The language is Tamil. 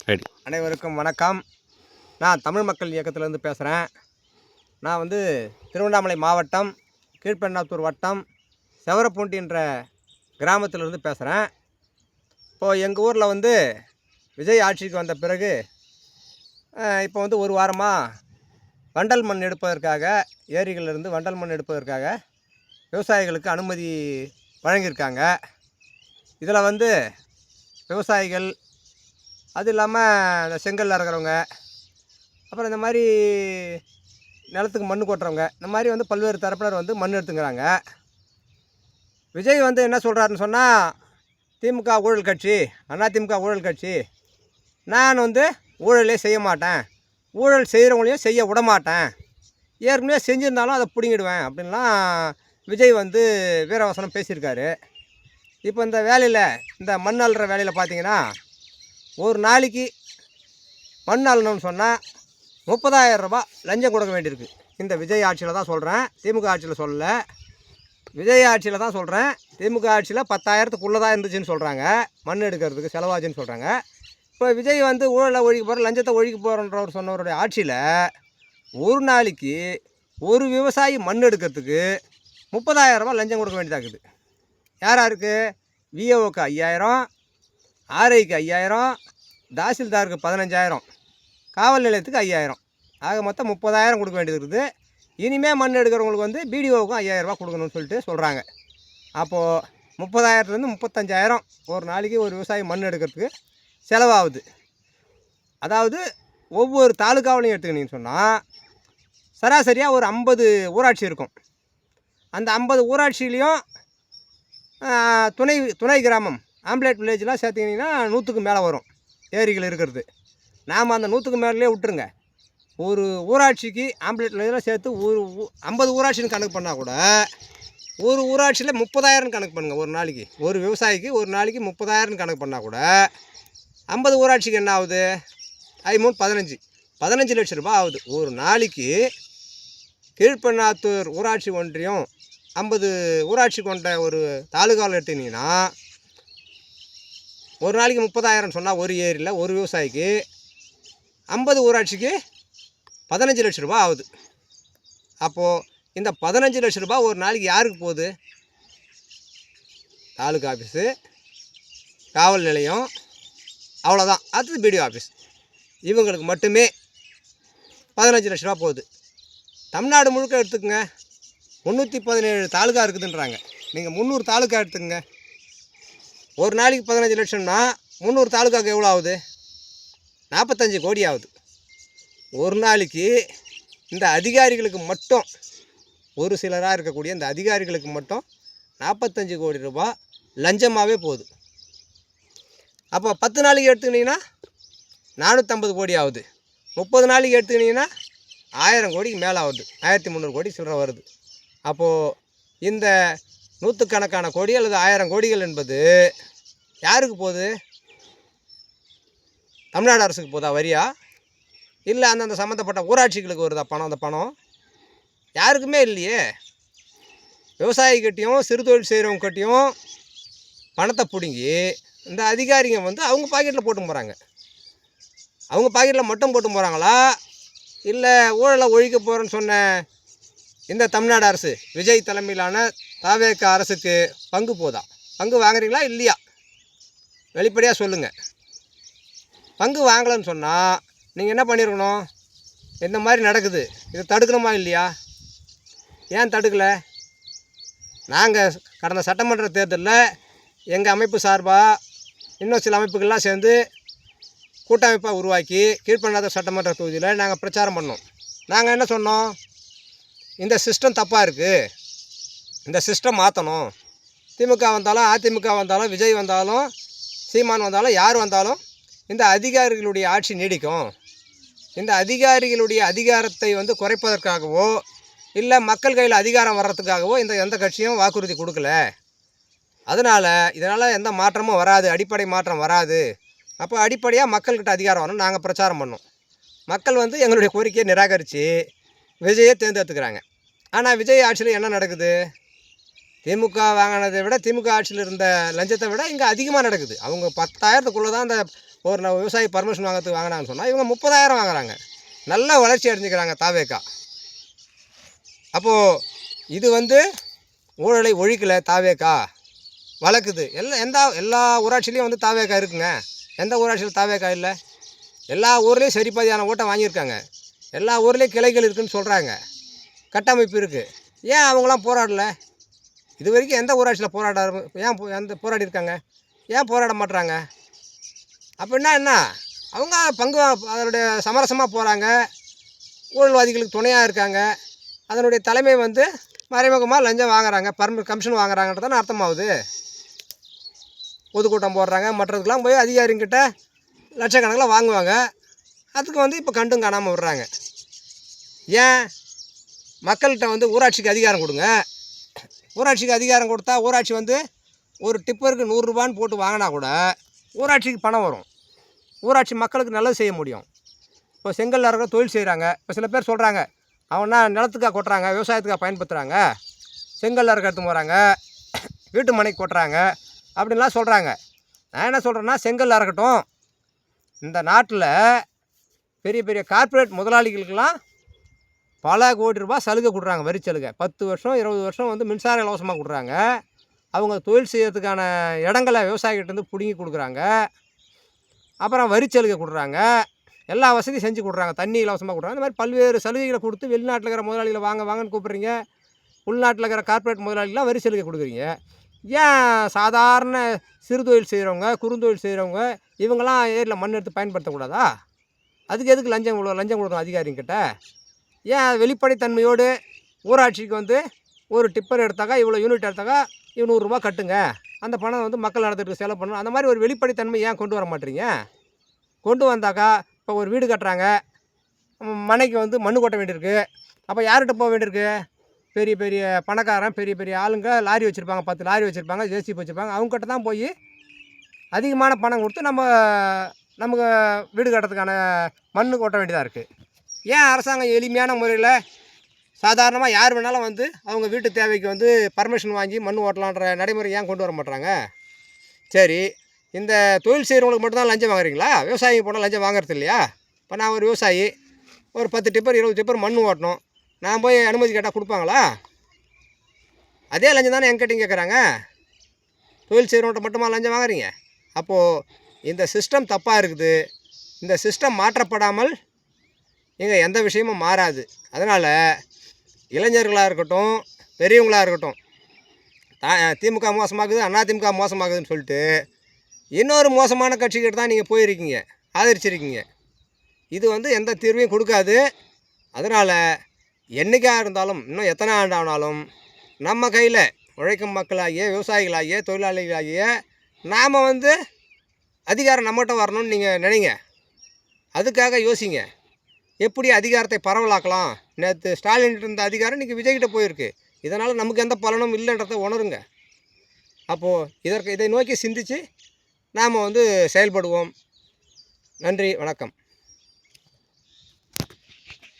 ரைட். அனைவருக்கும் வணக்கம். நான் தமிழ் மக்கள் இயக்கத்திலேருந்து பேசுகிறேன். நான் வந்து திருவண்ணாமலை மாவட்டம் கீழ்பெண்ணாத்தூர் வட்டம் செவரப்பூண்டின்ற கிராமத்திலேருந்து பேசுகிறேன். இப்போது எங்கள் ஊரில் வந்து விஜய் ஆட்சிக்கு வந்த பிறகு இப்போ வந்து ஒரு வாரமாக வண்டல் மண் எடுப்பதற்காக ஏரிகளிலிருந்து வண்டல் மண் எடுப்பதற்காக விவசாயிகளுக்கு அனுமதி வழங்கியிருக்காங்க. இதில் வந்து விவசாயிகள், அது இல்லாமல் இந்த செங்கல் இறக்குறவங்க, அப்புறம் இந்த மாதிரி நிலத்துக்கு மண் கொட்டுறவங்க, இந்த மாதிரி வந்து பல்வேறு தரப்பினர் வந்து மண் எடுத்துக்கிறாங்க. விஜய் வந்து என்ன சொல்கிறாருன்னு சொன்னால், திமுக ஊழல் கட்சி, அதிமுக ஊழல் கட்சி, நான் வந்து ஊழலே செய்ய மாட்டேன், ஊழல் செய்கிறவங்களையும் செய்ய விட மாட்டேன், ஏற்கனவே செஞ்சுருந்தாலும் அதை பிடுங்கிடுவேன் அப்படின்லாம் விஜய் வந்து வீரவசனம் பேசியிருக்காரு. இப்போ இந்த வேலையில், இந்த மண் அள்ளுற வேலையில் பார்த்தீங்கன்னா, ஒரு நாளைக்கு மண் அள்ளணும்னு சொன்னால் 30,000 ரூபா லஞ்சம் கொடுக்க வேண்டியிருக்கு. இந்த விஜய் ஆட்சியில் தான் சொல்கிறேன், திமுக ஆட்சியில் சொல்லலை. விஜய் ஆட்சியில் தான் சொல்கிறேன். திமுக ஆட்சியில் 10,000த்துக்குள்ளே தான் இருந்துச்சுன்னு சொல்கிறாங்க, மண் எடுக்கிறதுக்கு செலவாச்சுன்னு சொல்கிறாங்க. இப்போ விஜய் வந்து ஊழலை ஒழிக்க போகிற, லஞ்சத்தை ஒழிக்க போகிறன்றவர் சொன்னவருடைய ஆட்சியில் ஒரு நாளைக்கு ஒரு விவசாயி மண் எடுக்கிறதுக்கு 30,000 ரூபா லஞ்சம் கொடுக்க வேண்டியதாகுது. யார் யாருக்கு? விஏஓக்கு 5,000, ஆர்ஐக்கு 5,000, தாசில்தாருக்கு 15,000, காவல் நிலையத்துக்கு 5,000, ஆக மொத்தம் 30,000 கொடுக்க வேண்டியது இருக்குது. இனிமேல் மண் எடுக்கிறவங்களுக்கு வந்து பிடிஓவுக்கும் 5,000 ரூபா கொடுக்கணும்னு சொல்லிட்டு சொல்கிறாங்க. அப்போது 30,000லேருந்து 35,000 ஒரு நாளைக்கு ஒரு விவசாயி மண் எடுக்கிறதுக்கு செலவாகுது. அதாவது ஒவ்வொரு தாலுக்காவிலையும் எடுத்துக்கிட்டீங்கன்னு சொன்னால் சராசரியாக ஒரு 50 ஊராட்சி இருக்கும். அந்த 50 ஊராட்சியிலையும் துணை கிராமம், ஆம்ப்லேட் வில்லேஜ்லாம் சேர்த்திங்கன்னா 100க்கு மேலே வரும் ஏரிகள் இருக்கிறது. நாம் அந்த 100க்கு மேலே விட்டுருங்க. ஒரு ஊராட்சிக்கு ஆம்ப்லேட் வில்லேஜெலாம் சேர்த்து ஒரு 50 ஊராட்சின்னு கணக்கு பண்ணால் கூட ஒரு ஊராட்சியில் 30,000 கணக்கு பண்ணுங்கள். ஒரு நாளைக்கு ஒரு விவசாயிக்கு ஒரு நாளைக்கு 30,000 கணக்கு பண்ணால் கூட 50 ஊராட்சிக்கு என்ன ஆகுது? 15 லட்சம் ரூபாய் ஆகுது ஒரு நாளைக்கு. கீழ்பெண்ணாத்தூர் ஊராட்சி ஒன்றியம் 50 ஊராட்சி கொண்ட ஒரு தாலுகாவில் எடுத்துக்கிட்டிங்கன்னா ஒரு நாளைக்கு 30,000 சொன்னால் ஒரு ஏரியில் ஒரு விவசாயிக்கு 50 ஊராட்சிக்கு 15 லட்சம் ரூபா ஆகுது. அப்போது இந்த 15 லட்சம் ரூபா ஒரு நாளைக்கு யாருக்கு போகுது? தாலுகா ஆஃபீஸு, காவல் நிலையம், அவ்வளோதான். அடுத்தது பிடிஓ ஆஃபீஸ், இவங்களுக்கு மட்டுமே 15 லட்ச ரூபா போகுது. தமிழ்நாடு முழுக்க எடுத்துக்கங்க, 317 தாலுகா இருக்குதுன்றாங்க. நீங்கள் 300 தாலுகா எடுத்துக்கங்க. ஒரு நாளைக்கு 15 லட்சம்னா 300 தாலுகாவுக்கு எவ்வளோ ஆகுது? 45 கோடி ஆகுது. ஒரு நாளைக்கு இந்த அதிகாரிகளுக்கு மட்டும், ஒரு சிலராக இருக்கக்கூடிய இந்த அதிகாரிகளுக்கு மட்டும் 45 கோடி ரூபாய் லஞ்சமாகவே போகுது. அப்போ 10 நாளைக்கு எடுத்துக்கிட்டிங்கன்னா 450 கோடி ஆகுது. 30 நாளைக்கு எடுத்துக்கிட்டிங்கன்னா 1000 கோடிக்கு மேலே ஆகுது. 1300 கோடி சில்லறை வருது. அப்போது இந்த 100கணக்கான கோடி அல்லது 1000 கோடிகள் என்பது யாருக்கு போகுது? தமிழ்நாடு அரசுக்கு போதா வரியா? இல்லை அந்தந்த சம்மந்தப்பட்ட ஊராட்சிகளுக்கு வருதா பணம்? அந்த பணம் யாருக்குமே இல்லையே. விவசாயிக்கிட்டையும் சிறு தொழில் செய்கிறவங்ககிட்டையும் பணத்தை பிடுங்கி இந்த அதிகாரிங்க வந்து அவங்க பாக்கெட்டில் போட்டு போகிறாங்க. அவங்க பாக்கெட்டில் மட்டும் போட்டு போகிறாங்களா, இல்லை ஊழலை ஒழிக்க போகிறேன்னு சொன்ன இந்த தமிழ்நாடு அரசு, விஜய் தலைமையிலான தாவேக அரசுக்கு பங்கு போதா? பங்கு வாங்குறீங்களா இல்லையா? வெளிப்படையாக சொல்லுங்கள். பங்கு வாங்கலைன்னு சொன்னால் நீங்கள் என்ன பண்ணியிருக்கணும்? இந்த மாதிரி நடக்குது, இதை தடுக்கணுமா இல்லையா? ஏன் தடுக்கலை? நாங்கள் கடந்த சட்டமன்ற தேர்தலில் எங்கள் அமைப்பு சார்பாக இன்னும் சில அமைப்புகள்லாம் சேர்ந்து கூட்டமைப்பாக உருவாக்கி கீழ்பெண்ணாத்தூர் சட்டமன்ற தொகுதியில் நாங்கள் பிரச்சாரம் பண்ணோம். நாங்கள் என்ன சொன்னோம்? இந்த சிஸ்டம் தப்பாக இருக்குது, இந்த சிஸ்டம் மாற்றணும். திமுக வந்தாலும் அதிமுக வந்தாலும் விஜய் வந்தாலும் சீமான் வந்தாலும் யார் வந்தாலும் இந்த அதிகாரிகளுடைய ஆட்சி நீடிக்கும். இந்த அதிகாரிகளுடைய அதிகாரத்தை வந்து குறைப்பதற்காகவோ இல்லை மக்கள் கையில் அதிகாரம் வர்றதுக்காகவோ இந்த எந்த கட்சியும் வாக்குறுதி கொடுக்கல. இதனால் எந்த மாற்றமும் வராது, அடிப்படை மாற்றம் வராது. அப்போ அடிப்படையாக மக்கள்கிட்ட அதிகாரம் வரணும் நாங்கள் பிரச்சாரம் பண்ணோம். மக்கள் வந்து எங்களுடைய கோரிக்கையை நிராகரித்து விஜயை தேர்ந்தெடுத்துக்கிறாங்க. ஆனால் விஜய் ஆட்சியில் என்ன நடக்குது? திமுக வாங்கினதை விட, திமுக ஆட்சியில் இருந்த லஞ்சத்தை விட இங்கே அதிகமாக நடக்குது. அவங்க 10,000த்துக்குள்ளே தான் அந்த ஒரு விவசாயி பர்மிஷன் வாங்கிறதுக்கு வாங்கினாங்கன்னு சொன்னால் இவங்க 30,000 வாங்குறாங்க. நல்ல வளர்ச்சி அடைஞ்சிக்கிறாங்க தாவேக்கா. அப்போது இது வந்து ஊழலை ஒழிக்கலை தாவேக்கா, வளர்க்குது. எல்லா ஊராட்சியிலையும் வந்து தாவேக்கா இருக்குங்க. எந்த ஊராட்சியில் தாவேக்கா இல்லை? எல்லா ஊர்லேயும் சரிபாதியான ஓட்டை வாங்கியிருக்காங்க. எல்லா ஊர்லேயும் கிளைகள் இருக்குதுன்னு சொல்கிறாங்க, கட்டமைப்பு இருக்குது. ஏன் அவங்களாம் போராடல? இது வரைக்கும் எந்த ஊராட்சியில் எந்த போராடி இருக்காங்க? ஏன் போராட மாட்டுறாங்க? அப்படின்னா என்ன? அவங்க அதனுடைய சமரசமாக போகிறாங்க, ஊழல்வாதிகளுக்கு துணையாக இருக்காங்க. அதனுடைய தலைமை வந்து மறைமுகமாக லஞ்சம் வாங்குறாங்க, கமிஷன் வாங்குறாங்கன்றதான அர்த்தமாகுது. பொதுக்கூட்டம் போடுறாங்க, மற்றதுக்கெலாம் போய் அதிகாரிங்கிட்ட லட்சக்கணக்கில் வாங்குவாங்க. அதுக்கு வந்து இப்போ கண்டும் காணாமல் விடுறாங்க. ஏன்? மக்கள்கிட்ட வந்து ஊராட்சிக்கு அதிகாரம் கொடுங்க. ஊராட்சிக்கு அதிகாரம் கொடுத்தா ஊராட்சி வந்து ஒரு டிப்பருக்கு 100 ரூபான்னு போட்டு வாங்கினா கூட ஊராட்சிக்கு பணம் வரும். ஊராட்சி மக்களுக்கு நல்லது செய்ய முடியும். இப்போ செங்கல் அறுக்கிற தொழில் செய்கிறாங்க. இப்போ சில பேர் சொல்கிறாங்க, அவனா நிலத்துக்காக கொட்டுறாங்க, விவசாயத்துக்காக பயன்படுத்துகிறாங்க, செங்கல் அறுக்கிறதுக்கு போகிறாங்க, வீட்டு மனைக்கு கொட்டுறாங்க அப்படின்லாம் சொல்கிறாங்க. நான் என்ன சொல்கிறேன்னா, செங்கல் அறுக்கட்டும். இந்த நாட்டில் பெரிய பெரிய கார்ப்பரேட் முதலாளிகளுக்கெல்லாம் பல கோடி ரூபாய் சலுகை கொடுக்குறாங்க, வரி சலுகை. 10 வருஷம் 20 வருஷம் வந்து மின்சாரம் இலவசமாக கொடுக்குறாங்க. அவங்க தொழில் செய்யறதுக்கான இடங்களை விவசாயிகிட்டேருந்து பிடுங்கி கொடுக்குறாங்க. அப்புறம் வரி சலுகை கொடுக்குறாங்க, எல்லா வசதியும் செஞ்சு கொடுக்குறாங்க, தண்ணி இலவசமாக கொடுக்குறாங்க. இந்த மாதிரி பல்வேறு சலுகைகளை கொடுத்து வெளிநாட்டில் இருக்கிற முதலாளிகளை வாங்கன்னு கூப்பிட்றீங்க. உள்நாட்டில் இருக்கிற கார்ப்பரேட் முதலாளிகளாம் வரி சலுகை கொடுக்குறீங்க. ஏன் சாதாரண சிறு தொழில் செய்கிறவங்க, குறுந்தொழில் செய்கிறவங்க இவங்கெல்லாம் ஏரியில் மண் எடுத்து பயன்படுத்தக்கூடாதா? அதுக்கு எதுக்கு லஞ்சம் கொடுக்கணும் அதிகாரிங்கிட்ட? ஏன் வெளிப்படைத்தன்மையோடு ஊராட்சிக்கு வந்து ஒரு டிப்பர் எடுத்தாக்கா இவ்வளோ யூனிட் எடுத்தாக்கா 100 ரூபா கட்டுங்க, அந்த பணம் வந்து மக்கள் நடத்துறதுக்கு செலவு பண்ணணும், அந்த மாதிரி ஒரு வெளிப்படைத்தன்மை ஏன் கொண்டு வர மாட்டேறீங்க? கொண்டு வந்தாக்கா இப்போ ஒரு வீடு கட்டுறாங்க, மனைக்கு வந்து மண் கொட்ட வேண்டியிருக்கு. அப்போ யார்கிட்ட போக வேண்டியிருக்கு? பெரிய பெரிய பணக்காரன், பெரிய பெரிய ஆளுங்க லாரி வச்சுருப்பாங்க, 10 லாரி வச்சுருப்பாங்க, ஜேசிபி வச்சுருப்பாங்க. அவங்ககிட்ட தான் போய் அதிகமான பணம் கொடுத்து நமக்கு வீடு கட்டுறதுக்கான மண் கொட்ட வேண்டியதாக இருக்குது. ஏன் அரசாங்கம் எளிமையான முறையில் சாதாரணமாக யார் வேணாலும் வந்து அவங்க வீட்டு தேவைக்கு வந்து பர்மிஷன் வாங்கி மண் ஓட்டலான்ற நடைமுறை ஏன் கொண்டு வர மாட்டாங்க? சரி, இந்த தொழில் செய்கிறவங்களுக்கு மட்டும்தான் லஞ்சம் வாங்குறீங்களா? விவசாயிங்க போனால் லஞ்சம் வாங்குறது இல்லையா? இப்போ நான் ஒரு விவசாயி, ஒரு 10 டிப்பர் 20 டிப்பர் மண் ஓட்டணும், நான் போய் அனுமதி கேட்டால் கொடுப்பாங்களா? அதே லஞ்சம் தானே என்கிட்டையும் கேட்குறாங்க. தொழில் செய்கிறவங்கள்ட்ட மட்டுமா லஞ்சம் வாங்குறீங்க? அப்போது இந்த சிஸ்டம் தப்பாக இருக்குது. இந்த சிஸ்டம் மாற்றப்படாமல் இங்கே எந்த விஷயமும் மாறாது. அதனால் இளைஞர்களாக இருக்கட்டும், பெரியவங்களாக இருக்கட்டும், திமுக மோசமாகுது, அதிமுக மோசமாகுதுன்னு சொல்லிட்டு இன்னொரு மோசமான கட்சிக்கிட்ட தான் நீங்கள் போயிருக்கீங்க, ஆதரிச்சிருக்கீங்க. இது வந்து எந்த தீர்வையும் கொடுக்காது. அதனால் என்றைக்காக இருந்தாலும், இன்னும் எத்தனை ஆண்டு ஆனாலும் நம்ம கையில் உழைக்கும் மக்களாகிய, விவசாயிகளாகிய, தொழிலாளிகளாகிய நாம் வந்து அதிகாரம் நம்மகிட்ட வரணும்னு நீங்கள் நினைங்க. அதுக்காக யோசிங்க, எப்படி அதிகாரத்தை பரவலாக்கலாம். நேற்று ஸ்டாலின் இருந்த அதிகாரம் இன்றைக்கி விஜய்கிட்ட போயிருக்கு. இதனால் நமக்கு எந்த பலனும் இல்லைன்றதை உணருங்க. அப்போது இதை நோக்கி சிந்தித்து நாம் வந்து செயல்படுவோம். நன்றி, வணக்கம்.